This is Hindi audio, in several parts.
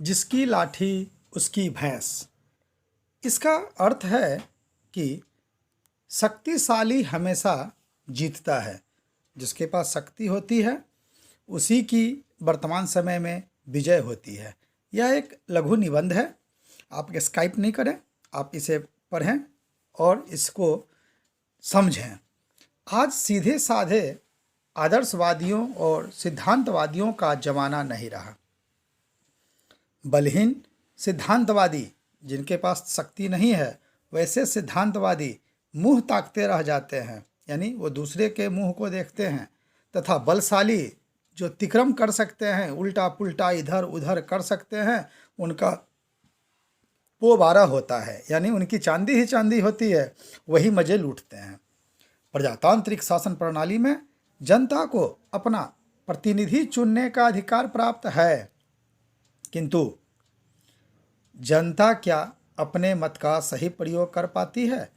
जिसकी लाठी उसकी भैंस। इसका अर्थ है कि शक्तिशाली हमेशा जीतता है। जिसके पास शक्ति होती है उसी की वर्तमान समय में विजय होती है। यह एक लघु निबंध है। आप स्काइप नहीं करें, आप इसे पढ़ें और इसको समझें। आज सीधे साधे आदर्शवादियों और सिद्धांतवादियों का जमाना नहीं रहा। बलहीन सिद्धांतवादी जिनके पास शक्ति नहीं है, वैसे सिद्धांतवादी मुंह ताकते रह जाते हैं, यानी वो दूसरे के मुंह को देखते हैं। तथा बलशाली जो तिक्रम कर सकते हैं, उल्टा पुल्टा इधर उधर कर सकते हैं, उनका पोबारा होता है, यानी उनकी चांदी ही चांदी होती है, वही मजे लूटते हैं। प्रजातांत्रिक शासन प्रणाली में जनता को अपना प्रतिनिधि चुनने का अधिकार प्राप्त है, किंतु जनता क्या अपने मत का सही प्रयोग कर पाती है?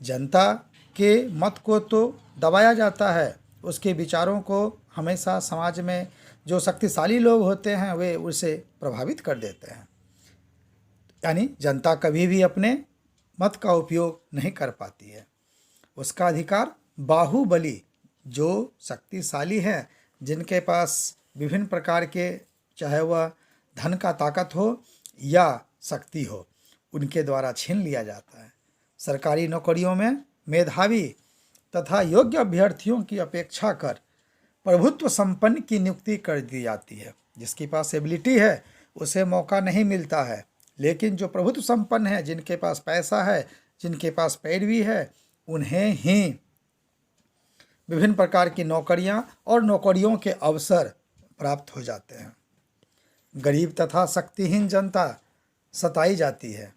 जनता के मत को तो दबाया जाता है, उसके विचारों को हमेशा समाज में जो शक्तिशाली लोग होते हैं वे उसे प्रभावित कर देते हैं। यानी जनता कभी भी अपने मत का उपयोग नहीं कर पाती है। उसका अधिकार बाहुबली जो शक्तिशाली हैं, जिनके पास विभिन्न प्रकार के, चाहे वह धन का ताकत हो या शक्ति हो, उनके द्वारा छीन लिया जाता है। सरकारी नौकरियों में मेधावी तथा योग्य अभ्यर्थियों की अपेक्षा कर प्रभुत्व संपन्न की नियुक्ति कर दी जाती है। जिसके पास एबिलिटी है उसे मौका नहीं मिलता है, लेकिन जो प्रभुत्व संपन्न है, जिनके पास पैसा है, जिनके पास पैरवी है, उन्हें ही विभिन्न प्रकार की नौकरियां और नौकरियों के अवसर प्राप्त हो जाते हैं। गरीब तथा शक्तिहीन जनता सताई जाती है।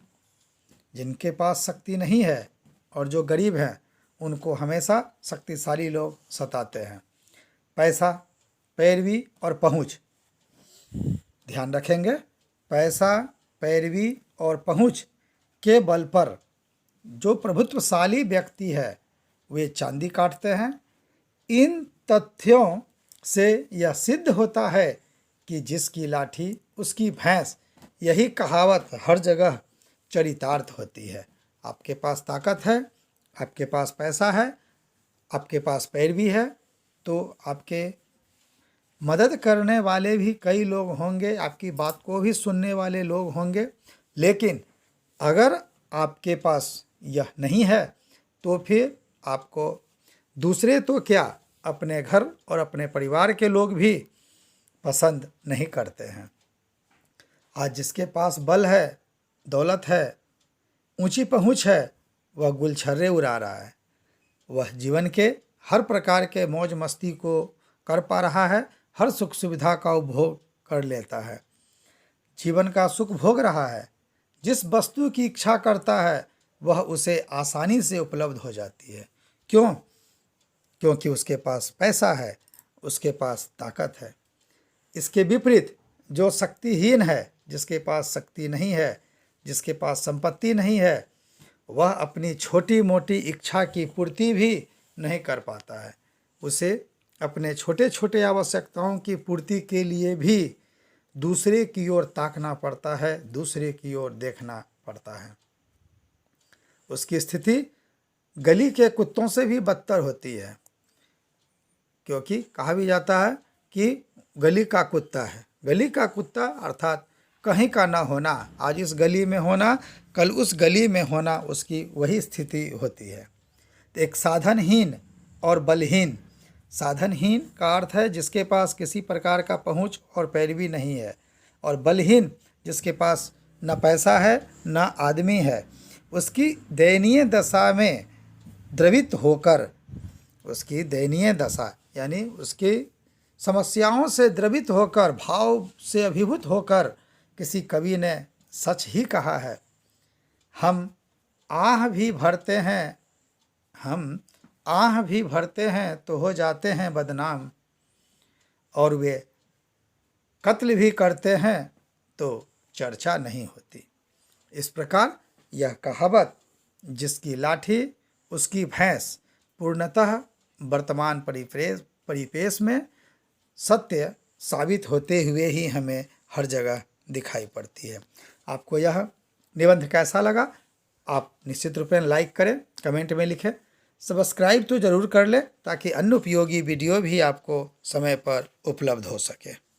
जिनके पास शक्ति नहीं है और जो गरीब हैं, उनको हमेशा शक्तिशाली लोग सताते हैं। पैसा, पैरवी और पहुंच, ध्यान रखेंगे, पैसा, पैरवी और पहुंच के बल पर जो प्रभुत्वशाली व्यक्ति है वे चांदी काटते हैं। इन तथ्यों से यह सिद्ध होता है कि जिसकी लाठी उसकी भैंस, यही कहावत हर जगह चरितार्थ होती है। आपके पास ताकत है, आपके पास पैसा है, आपके पास पैरवी है, तो आपके मदद करने वाले भी कई लोग होंगे, आपकी बात को भी सुनने वाले लोग होंगे। लेकिन अगर आपके पास यह नहीं है तो फिर आपको दूसरे तो क्या, अपने घर और अपने परिवार के लोग भी पसंद नहीं करते हैं। आज जिसके पास बल है, दौलत है, ऊंची पहुंच है, वह गुलछर्रे उड़ा रहा है। वह जीवन के हर प्रकार के मौज मस्ती को कर पा रहा है, हर सुख सुविधा का उपभोग कर लेता है, जीवन का सुख भोग रहा है। जिस वस्तु की इच्छा करता है वह उसे आसानी से उपलब्ध हो जाती है। क्यों? क्योंकि उसके पास पैसा है, उसके पास ताकत है। इसके विपरीत जो शक्तिहीन है, जिसके पास शक्ति नहीं है, जिसके पास संपत्ति नहीं है, वह अपनी छोटी मोटी इच्छा की पूर्ति भी नहीं कर पाता है। उसे अपने छोटे छोटे आवश्यकताओं की पूर्ति के लिए भी दूसरे की ओर ताकना पड़ता है, दूसरे की ओर देखना पड़ता है। उसकी स्थिति गली के कुत्तों से भी बदतर होती है, क्योंकि कहा भी जाता है कि गली का कुत्ता है। गली का कुत्ता अर्थात कहीं का ना होना, आज इस गली में होना, कल उस गली में होना, उसकी वही स्थिति होती है। तो एक साधनहीन और बलहीन, साधनहीन का अर्थ है जिसके पास किसी प्रकार का पहुंच और पैरवी नहीं है, और बलहीन जिसके पास न पैसा है न आदमी है। उसकी दयनीय दशा में द्रवित होकर, उसकी दयनीय दशा यानी उसकी समस्याओं से द्रवित होकर, भाव से अभिभूत होकर, किसी कवि ने सच ही कहा है, हम आह भी भरते हैं, हम आह भी भरते हैं तो हो जाते हैं बदनाम, और वे कत्ल भी करते हैं तो चर्चा नहीं होती। इस प्रकार यह कहावत जिसकी लाठी उसकी भैंस पूर्णतः वर्तमान परिपेश में सत्य साबित होते हुए ही हमें हर जगह दिखाई पड़ती है। आपको यह निबंध कैसा लगा आप निश्चित रूप में लाइक करें, कमेंट में लिखें, सब्सक्राइब तो ज़रूर कर लें ताकि अन्य उपयोगी वीडियो भी आपको समय पर उपलब्ध हो सके।